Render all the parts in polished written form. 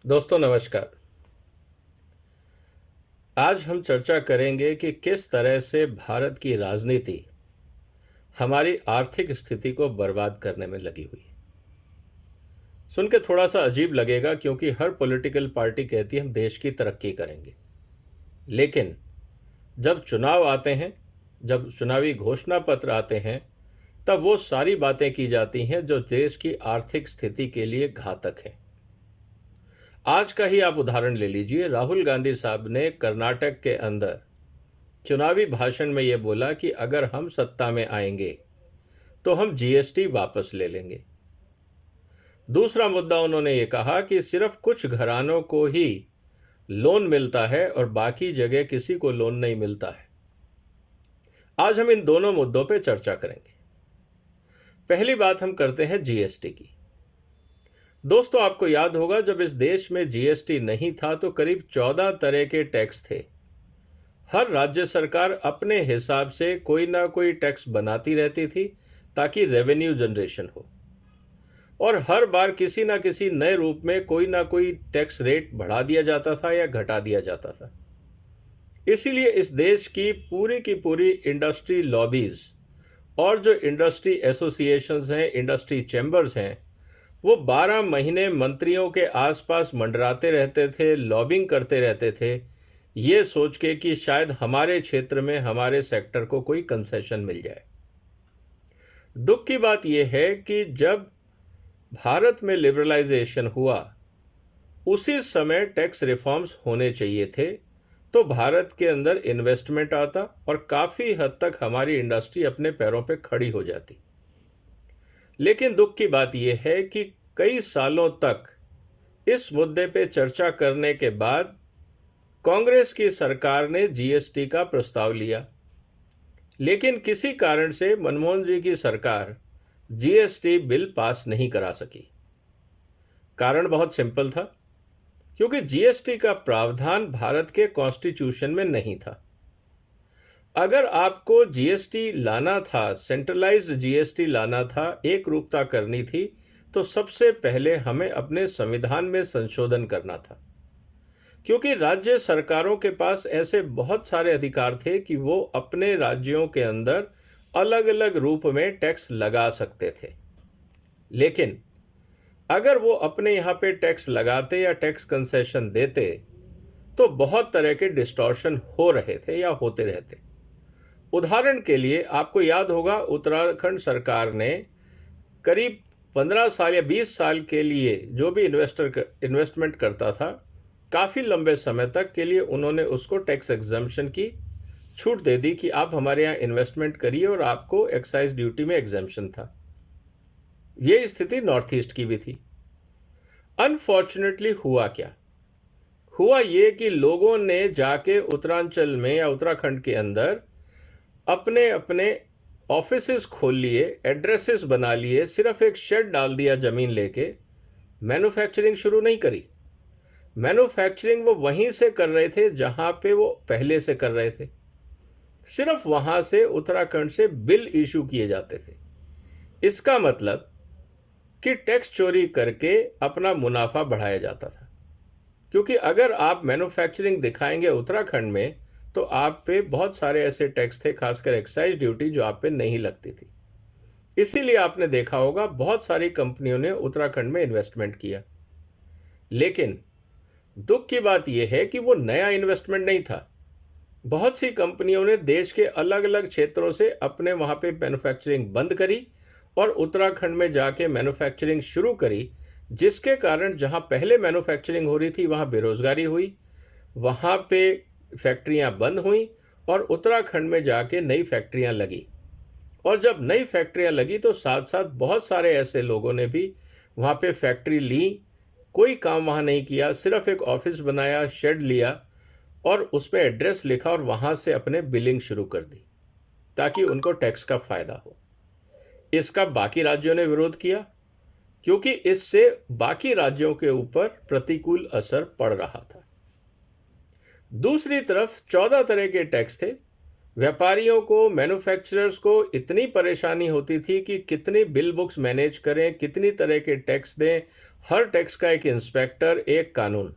दोस्तों नमस्कार। आज हम चर्चा करेंगे कि किस तरह से भारत की राजनीति हमारी आर्थिक स्थिति को बर्बाद करने में लगी हुई है। सुन के थोड़ा सा अजीब लगेगा क्योंकि हर पॉलिटिकल पार्टी कहती है हम देश की तरक्की करेंगे, लेकिन जब चुनाव आते हैं, जब चुनावी घोषणा पत्र आते हैं, तब वो सारी बातें की जाती हैं जो देश की आर्थिक स्थिति के लिए घातक है। आज का ही आप उदाहरण ले लीजिए। राहुल गांधी साहब ने कर्नाटक के अंदर चुनावी भाषण में यह बोला कि अगर हम सत्ता में आएंगे तो हम जीएसटी वापस ले लेंगे। दूसरा मुद्दा उन्होंने ये कहा कि सिर्फ कुछ घरानों को ही लोन मिलता है और बाकी जगह किसी को लोन नहीं मिलता है। आज हम इन दोनों मुद्दों पर चर्चा करेंगे। पहली बात हम करते हैं जीएसटी की। दोस्तों, आपको याद होगा जब इस देश में जीएसटी नहीं था तो करीब 14 तरह के टैक्स थे। हर राज्य सरकार अपने हिसाब से कोई ना कोई टैक्स बनाती रहती थी ताकि रेवेन्यू जनरेशन हो, और हर बार किसी ना किसी नए रूप में कोई ना कोई टैक्स रेट बढ़ा दिया जाता था या घटा दिया जाता था। इसीलिए इस देश की पूरी इंडस्ट्री लॉबीज और जो इंडस्ट्री एसोसिएशंस हैं, इंडस्ट्री चैम्बर्स हैं, वो 12 महीने मंत्रियों के आसपास मंडराते रहते थे, लॉबिंग करते रहते थे, ये सोच के कि शायद हमारे क्षेत्र में हमारे सेक्टर को कोई कंसेशन मिल जाए। दुख की बात यह है कि जब भारत में लिबरलाइजेशन हुआ उसी समय टैक्स रिफॉर्म्स होने चाहिए थे, तो भारत के अंदर इन्वेस्टमेंट आता और काफी हद तक हमारी इंडस्ट्री अपने पैरों पे खड़ी हो जाती। लेकिन दुख की बात यह है कि कई सालों तक इस मुद्दे पे चर्चा करने के बाद कांग्रेस की सरकार ने जीएसटी का प्रस्ताव लिया, लेकिन किसी कारण से मनमोहन जी की सरकार जीएसटी बिल पास नहीं करा सकी। कारण बहुत सिंपल था, क्योंकि जीएसटी का प्रावधान भारत के कॉन्स्टिट्यूशन में नहीं था। अगर आपको जीएसटी लाना था, सेंट्रलाइज्ड जीएसटी लाना था, एक रूपता करनी थी, तो सबसे पहले हमें अपने संविधान में संशोधन करना था, क्योंकि राज्य सरकारों के पास ऐसे बहुत सारे अधिकार थे कि वो अपने राज्यों के अंदर अलग अलग रूप में टैक्स लगा सकते थे। लेकिन अगर वो अपने यहाँ पे टैक्स लगाते या टैक्स कंसेशन देते तो बहुत तरह के डिस्टॉर्शन हो रहे थे या होते रहते। उदाहरण के लिए आपको याद होगा, उत्तराखंड सरकार ने करीब 15 साल या 20 साल के लिए जो भी इन्वेस्टमेंट करता था, काफ़ी लंबे समय तक के लिए उन्होंने उसको टैक्स एग्जम्पशन की छूट दे दी कि आप हमारे यहाँ इन्वेस्टमेंट करिए, और आपको एक्साइज ड्यूटी में एग्जम्पशन था। ये स्थिति नॉर्थ ईस्ट की भी थी। अनफॉर्चुनेटली हुआ क्या? हुआ ये कि लोगों ने जाके उत्तरांचल में या उत्तराखंड के अंदर अपने अपने ऑफिसेस खोल लिए, एड्रेसेस बना लिए, सिर्फ एक शेड डाल दिया जमीन लेके, मैन्युफैक्चरिंग शुरू नहीं करी। मैन्युफैक्चरिंग वो वहीं से कर रहे थे जहां पे वो पहले से कर रहे थे। सिर्फ वहां से उत्तराखंड से बिल इशू किए जाते थे। इसका मतलब कि टैक्स चोरी करके अपना मुनाफा बढ़ाया जाता था, क्योंकि अगर आप मैन्युफैक्चरिंग दिखाएंगे उत्तराखंड में तो आप पे बहुत सारे ऐसे टैक्स थे, खासकर एक्साइज ड्यूटी, जो आप पे नहीं लगती थी। इसीलिए आपने देखा होगा बहुत सारी कंपनियों ने उत्तराखंड में इन्वेस्टमेंट किया। लेकिन दुख की बात यह है कि वो नया इन्वेस्टमेंट नहीं था। बहुत सी कंपनियों ने देश के अलग अलग क्षेत्रों से अपने वहां पे मैन्युफैक्चरिंग बंद करी और उत्तराखंड में जाके मैन्युफैक्चरिंग शुरू करी, जिसके कारण जहां पहले मैन्युफैक्चरिंग हो रही थी वहां बेरोजगारी हुई, वहां पे फैक्ट्रियां बंद हुई और उत्तराखंड में जाके नई फैक्ट्रियां लगी। और जब नई फैक्ट्रियां लगी तो साथ साथ बहुत सारे ऐसे लोगों ने भी वहां पे फैक्ट्री ली, कोई काम वहां नहीं किया, सिर्फ एक ऑफिस बनाया, शेड लिया और उसमें एड्रेस लिखा और वहां से अपने बिलिंग शुरू कर दी ताकि उनको टैक्स का फायदा हो। इसका बाकी राज्यों ने विरोध किया, क्योंकि इससे बाकी राज्यों के ऊपर प्रतिकूल असर पड़ रहा था। दूसरी तरफ 14 तरह के टैक्स थे व्यापारियों को, मैन्युफैक्चरर्स को इतनी परेशानी होती थी कि कितनी बिल बुक्स मैनेज करें, कितनी तरह के टैक्स दें, हर टैक्स का एक इंस्पेक्टर, एक कानून।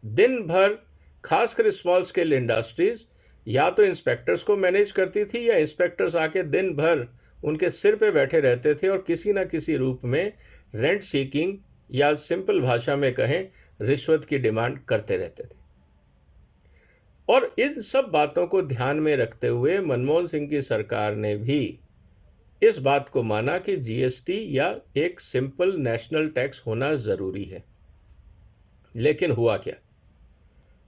दिन भर खासकर स्मॉल स्केल इंडस्ट्रीज या तो इंस्पेक्टर्स को मैनेज करती थी या इंस्पेक्टर्स आके दिन भर उनके सिर पे बैठे रहते थे और किसी ना किसी रूप में रेंट सीकिंग या सिंपल भाषा में कहें रिश्वत की डिमांड करते रहते थे। और इन सब बातों को ध्यान में रखते हुए मनमोहन सिंह की सरकार ने भी इस बात को माना कि जीएसटी या एक सिंपल नेशनल टैक्स होना जरूरी है। लेकिन हुआ क्या,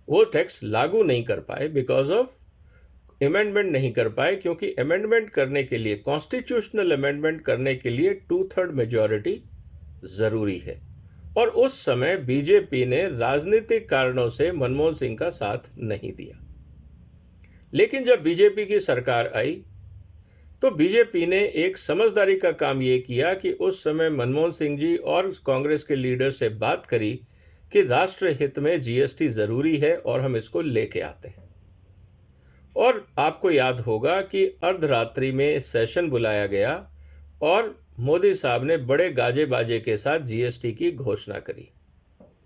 वो टैक्स लागू नहीं कर पाए, बिकॉज ऑफ अमेंडमेंट नहीं कर पाए, क्योंकि अमेंडमेंट करने के लिए, कॉन्स्टिट्यूशनल अमेंडमेंट करने के लिए 2/3 मेजॉरिटी जरूरी है। और उस समय बीजेपी ने राजनीतिक कारणों से मनमोहन सिंह का साथ नहीं दिया। लेकिन जब बीजेपी की सरकार आई तो बीजेपी ने एक समझदारी का काम यह किया कि उस समय मनमोहन सिंह जी और कांग्रेस के लीडर से बात करी कि राष्ट्र हित में जीएसटी जरूरी है और हम इसको लेके आते हैं। और आपको याद होगा कि अर्धरात्रि में सेशन बुलाया गया और मोदी साहब ने बड़े गाजे बाजे के साथ जीएसटी की घोषणा करी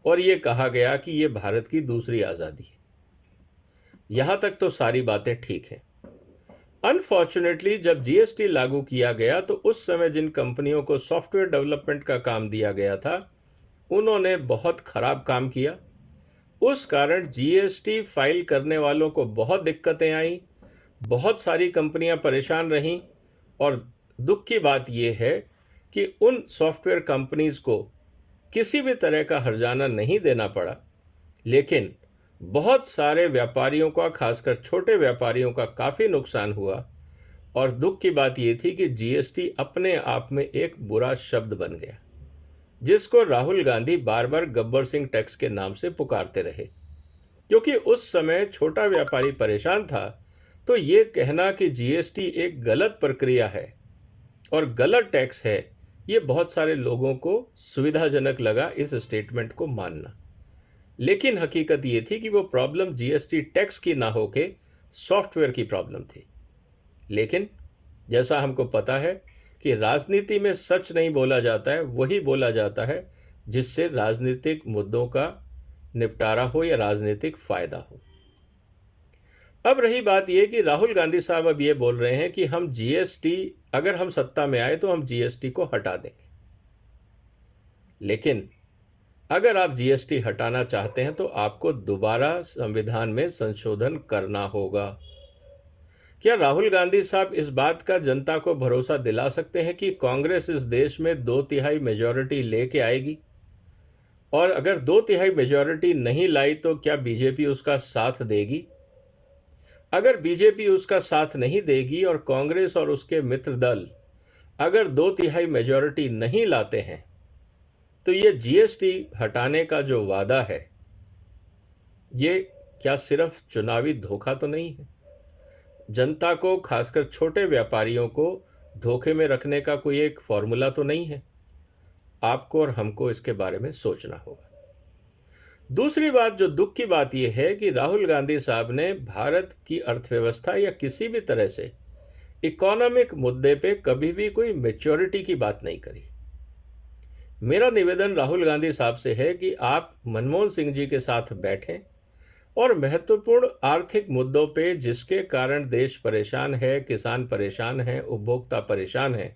और यह कहा गया कि यह भारत की दूसरी आजादी है। यहां तक तो सारी बातें ठीक हैं। अनफॉर्चुनेटली जब जीएसटी लागू किया गया तो उस समय जिन कंपनियों को सॉफ्टवेयर डेवलपमेंट का काम दिया गया था उन्होंने बहुत खराब काम किया। उस कारण जीएसटी फाइल करने वालों को बहुत दिक्कतें आई, बहुत सारी कंपनियां परेशान रहीं। और दुख की बात यह है कि उन सॉफ्टवेयर कंपनीज को किसी भी तरह का हर्जाना नहीं देना पड़ा, लेकिन बहुत सारे व्यापारियों का, खासकर छोटे व्यापारियों का काफी नुकसान हुआ। और दुख की बात यह थी कि जीएसटी अपने आप में एक बुरा शब्द बन गया, जिसको राहुल गांधी बार बार गब्बर सिंह टैक्स के नाम से पुकारते रहे। क्योंकि उस समय छोटा व्यापारी परेशान था, तो यह कहना कि जीएसटी एक गलत प्रक्रिया है और गलत टैक्स है, यह बहुत सारे लोगों को सुविधाजनक लगा इस स्टेटमेंट को मानना। लेकिन हकीकत यह थी कि वो प्रॉब्लम जीएसटी टैक्स की ना होके सॉफ्टवेयर की प्रॉब्लम थी। लेकिन जैसा हमको पता है कि राजनीति में सच नहीं बोला जाता है, वही बोला जाता है जिससे राजनीतिक मुद्दों का निपटारा हो या राजनीतिक फायदा हो। अब रही बात यह कि राहुल गांधी साहब अब ये बोल रहे हैं कि हम जीएसटी, अगर हम सत्ता में आए तो हम जीएसटी को हटा देंगे। लेकिन अगर आप जीएसटी हटाना चाहते हैं तो आपको दोबारा संविधान में संशोधन करना होगा। क्या राहुल गांधी साहब इस बात का जनता को भरोसा दिला सकते हैं कि कांग्रेस इस देश में 2/3 मेजॉरिटी लेके आएगी? और अगर 2/3 मेजॉरिटी नहीं लाई तो क्या बीजेपी उसका साथ देगी? अगर बीजेपी उसका साथ नहीं देगी और कांग्रेस और उसके मित्र दल अगर 2/3 मेजॉरिटी नहीं लाते हैं तो ये जीएसटी हटाने का जो वादा है, ये क्या सिर्फ चुनावी धोखा तो नहीं है? जनता को, खासकर छोटे व्यापारियों को धोखे में रखने का कोई एक फॉर्मूला तो नहीं है? आपको और हमको इसके बारे में सोचना होगा। दूसरी बात, जो दुख की बात यह है कि राहुल गांधी साहब ने भारत की अर्थव्यवस्था या किसी भी तरह से इकोनॉमिक मुद्दे पे कभी भी कोई मैच्योरिटी की बात नहीं करी। मेरा निवेदन राहुल गांधी साहब से है कि आप मनमोहन सिंह जी के साथ बैठें और महत्वपूर्ण आर्थिक मुद्दों पे, जिसके कारण देश परेशान है, किसान परेशान है, उपभोक्ता परेशान है,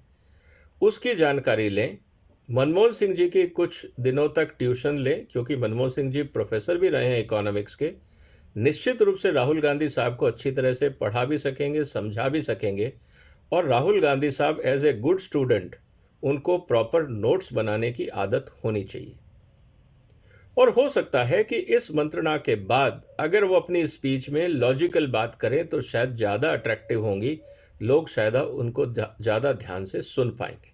उसकी जानकारी लें। मनमोहन सिंह जी की कुछ दिनों तक ट्यूशन लें, क्योंकि मनमोहन सिंह जी प्रोफेसर भी रहे हैं इकोनॉमिक्स के। निश्चित रूप से राहुल गांधी साहब को अच्छी तरह से पढ़ा भी सकेंगे, समझा भी सकेंगे। और राहुल गांधी साहब एज ए गुड स्टूडेंट, उनको प्रॉपर नोट्स बनाने की आदत होनी चाहिए। और हो सकता है कि इस मंत्रणा के बाद अगर वो अपनी स्पीच में लॉजिकल बात करें तो शायद ज़्यादा अट्रैक्टिव होंगी, लोग शायद उनको ज़्यादा ध्यान से सुन पाएंगे।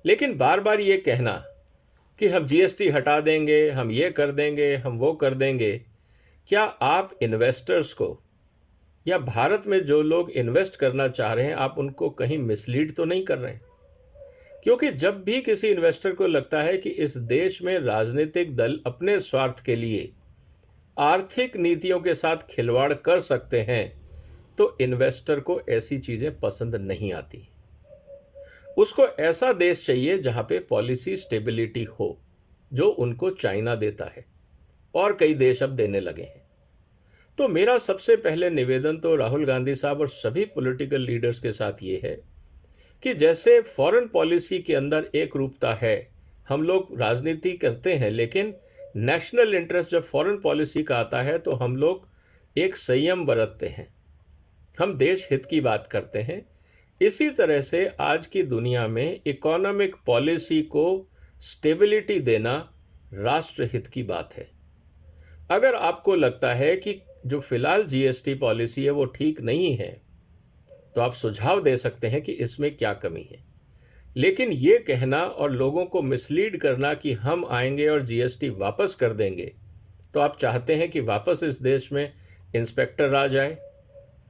लेकिन बार बार ये कहना कि हम जीएसटी हटा देंगे, हम ये कर देंगे, हम वो कर देंगे, क्या आप इन्वेस्टर्स को या भारत में जो लोग इन्वेस्ट करना चाह रहे हैं, आप उनको कहीं मिसलीड तो नहीं कर रहे हैं? क्योंकि जब भी किसी इन्वेस्टर को लगता है कि इस देश में राजनीतिक दल अपने स्वार्थ के लिए आर्थिक नीतियों के साथ खिलवाड़ कर सकते हैं, तो इन्वेस्टर को ऐसी चीजें पसंद नहीं आती। उसको ऐसा देश चाहिए जहां पे पॉलिसी स्टेबिलिटी हो, जो उनको चाइना देता है और कई देश अब देने लगे हैं। तो मेरा सबसे पहले निवेदन तो राहुल गांधी साहब और सभी पॉलिटिकल लीडर्स के साथ ये है कि जैसे फॉरेन पॉलिसी के अंदर एक रूपता है, हम लोग राजनीति करते हैं, लेकिन नेशनल इंटरेस्ट जब फॉरेन पॉलिसी का आता है तो हम लोग एक संयम बरतते हैं, हम देश हित की बात करते हैं। इसी तरह से आज की दुनिया में इकोनॉमिक पॉलिसी को स्टेबिलिटी देना राष्ट्र हित की बात है। अगर आपको लगता है कि जो फिलहाल जीएसटी पॉलिसी है वो ठीक नहीं है, तो आप सुझाव दे सकते हैं कि इसमें क्या कमी है। लेकिन ये कहना और लोगों को मिसलीड करना कि हम आएंगे और जीएसटी वापस कर देंगे, तो आप चाहते हैं कि वापस इस देश में इंस्पेक्टर राज आए,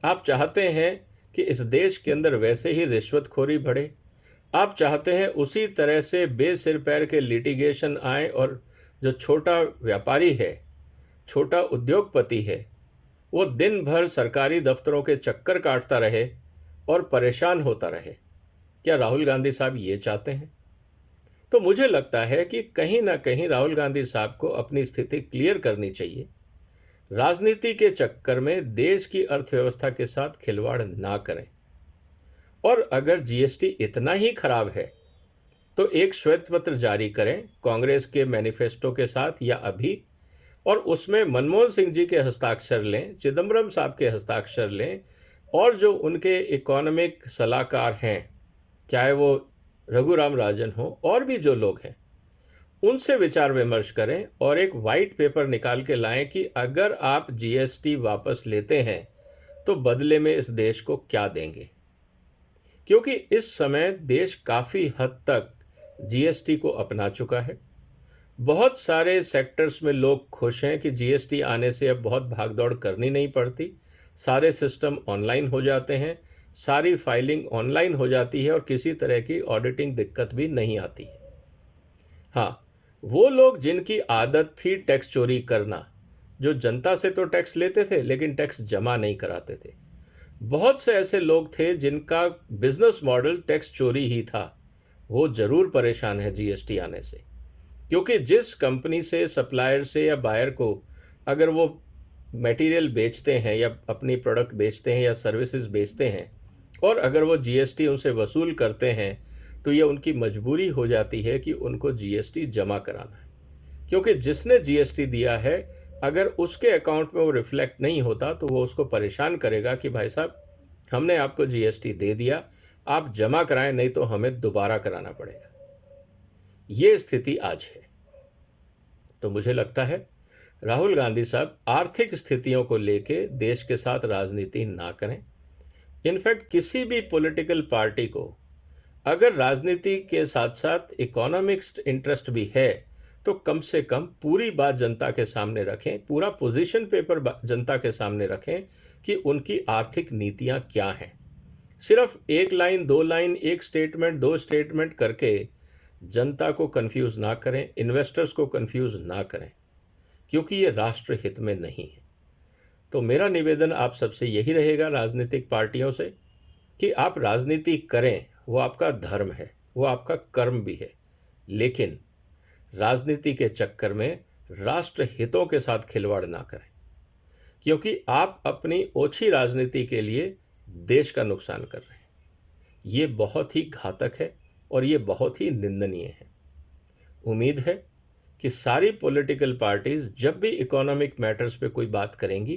आप चाहते हैं कि इस देश के अंदर वैसे ही रिश्वतखोरी बढ़े, आप चाहते हैं उसी तरह से बेसिर पैर के लिटिगेशन आए और जो छोटा व्यापारी है, छोटा उद्योगपति है, वो दिन भर सरकारी दफ्तरों के चक्कर काटता रहे और परेशान होता रहे। क्या राहुल गांधी साहब ये चाहते हैं? तो मुझे लगता है कि कहीं ना कहीं राहुल गांधी साहब को अपनी स्थिति क्लियर करनी चाहिए। राजनीति के चक्कर में देश की अर्थव्यवस्था के साथ खिलवाड़ ना करें। और अगर जीएसटी इतना ही खराब है तो एक श्वेत पत्र जारी करें कांग्रेस के मैनिफेस्टो के साथ या अभी, और उसमें मनमोहन सिंह जी के हस्ताक्षर लें, चिदम्बरम साहब के हस्ताक्षर लें, और जो उनके इकोनॉमिक सलाहकार हैं, चाहे वो रघुराम राजन हो और भी जो लोग हैं, उनसे विचार विमर्श करें और एक वाइट पेपर निकाल के लाएं कि अगर आप जीएसटी वापस लेते हैं तो बदले में इस देश को क्या देंगे। क्योंकि इस समय देश काफी हद तक जीएसटी को अपना चुका है। बहुत सारे सेक्टर्स में लोग खुश हैं कि जीएसटी आने से अब बहुत भागदौड़ करनी नहीं पड़ती, सारे सिस्टम ऑनलाइन हो जाते हैं, सारी फाइलिंग ऑनलाइन हो जाती है और किसी तरह की ऑडिटिंग दिक्कत भी नहीं आती है। हाँ, वो लोग जिनकी आदत थी टैक्स चोरी करना, जो जनता से तो टैक्स लेते थे लेकिन टैक्स जमा नहीं कराते थे, बहुत से ऐसे लोग थे जिनका बिजनेस मॉडल टैक्स चोरी ही था, वो जरूर परेशान है जीएसटी आने से। क्योंकि जिस कंपनी से, सप्लायर से या बायर को अगर वो मटेरियल बेचते हैं या अपनी प्रोडक्ट बेचते हैं या सर्विसेज बेचते हैं और अगर वो जीएसटी उनसे वसूल करते हैं, तो ये उनकी मजबूरी हो जाती है कि उनको जीएसटी जमा कराना है। क्योंकि जिसने जीएसटी दिया है, अगर उसके अकाउंट में वो रिफ्लेक्ट नहीं होता तो वो उसको परेशान करेगा कि भाई साहब, हमने आपको जीएसटी दे दिया, आप जमा कराएं, नहीं तो हमें दोबारा कराना पड़ेगा। ये स्थिति आज है। तो मुझे लगता है राहुल गांधी साहब आर्थिक स्थितियों को लेके देश के साथ राजनीति ना करें। इनफैक्ट किसी भी पॉलिटिकल पार्टी को अगर राजनीति के साथ साथ इकोनॉमिक इंटरेस्ट भी है, तो कम से कम पूरी बात जनता के सामने रखें, पूरा पोजीशन पेपर जनता के सामने रखें कि उनकी आर्थिक नीतियां क्या हैं। सिर्फ एक लाइन, दो लाइन, एक स्टेटमेंट, दो स्टेटमेंट करके जनता को कंफ्यूज ना करें, इन्वेस्टर्स को कंफ्यूज ना करें, क्योंकि ये राष्ट्र हित में नहीं है। तो मेरा निवेदन आप सबसे यही रहेगा, राजनीतिक पार्टियों से, कि आप राजनीति करें, वो आपका धर्म है, वो आपका कर्म भी है, लेकिन राजनीति के चक्कर में राष्ट्र हितों के साथ खिलवाड़ ना करें, क्योंकि आप अपनी ओछी राजनीति के लिए देश का नुकसान कर रहे हैं। ये बहुत ही घातक है और ये बहुत ही निंदनीय है। उम्मीद है कि सारी पॉलिटिकल पार्टीज जब भी इकोनॉमिक मैटर्स पे कोई बात करेंगी,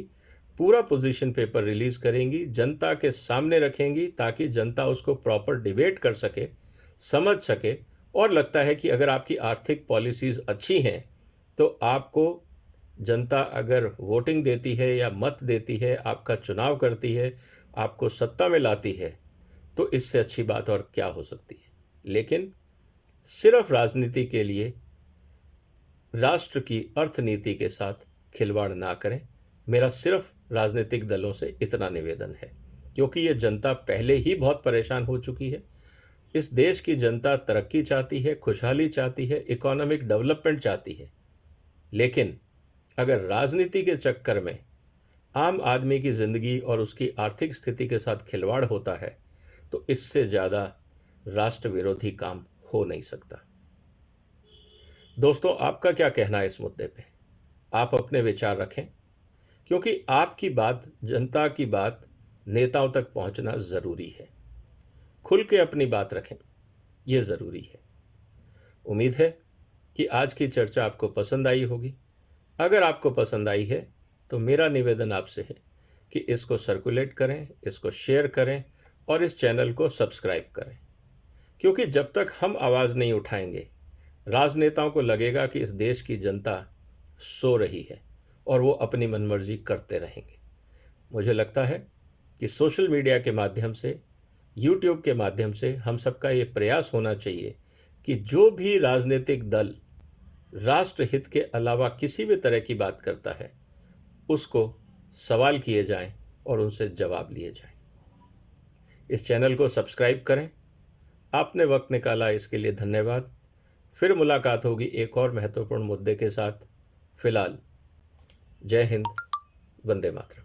पूरा पोजीशन पेपर रिलीज करेंगी, जनता के सामने रखेंगी, ताकि जनता उसको प्रॉपर डिबेट कर सके, समझ सके। और लगता है कि अगर आपकी आर्थिक पॉलिसीज अच्छी हैं तो आपको जनता अगर वोटिंग देती है या मत देती है, आपका चुनाव करती है, आपको सत्ता में लाती है, तो इससे अच्छी बात और क्या हो सकती है। लेकिन सिर्फ राजनीति के लिए राष्ट्र की अर्थनीति के साथ खिलवाड़ ना करें। मेरा सिर्फ राजनीतिक दलों से इतना निवेदन है, क्योंकि ये जनता पहले ही बहुत परेशान हो चुकी है। इस देश की जनता तरक्की चाहती है, खुशहाली चाहती है, इकोनॉमिक डेवलपमेंट चाहती है। लेकिन अगर राजनीति के चक्कर में आम आदमी की जिंदगी और उसकी आर्थिक स्थिति के साथ खिलवाड़ होता है, तो इससे ज्यादा राष्ट्र विरोधी काम हो नहीं सकता। दोस्तों, आपका क्या कहना है इस मुद्दे पे? आप अपने विचार रखें, क्योंकि आपकी बात, जनता की बात नेताओं तक पहुंचना जरूरी है। खुल के अपनी बात रखें, यह जरूरी है। उम्मीद है कि आज की चर्चा आपको पसंद आई होगी। अगर आपको पसंद आई है तो मेरा निवेदन आपसे है कि इसको सर्कुलेट करें, इसको शेयर करें और इस चैनल को सब्सक्राइब करें, क्योंकि जब तक हम आवाज़ नहीं उठाएंगे, राजनेताओं को लगेगा कि इस देश की जनता सो रही है और वो अपनी मनमर्जी करते रहेंगे। मुझे लगता है कि सोशल मीडिया के माध्यम से, यूट्यूब के माध्यम से हम सबका ये प्रयास होना चाहिए कि जो भी राजनीतिक दल राष्ट्रहित के अलावा किसी भी तरह की बात करता है, उसको सवाल किए जाएं और उनसे जवाब लिए जाएं। इस चैनल को सब्सक्राइब करें। आपने वक्त निकाला, इसके लिए धन्यवाद। फिर मुलाकात होगी एक और महत्वपूर्ण मुद्दे के साथ। फिलहाल जय हिंद, वंदे मातरम।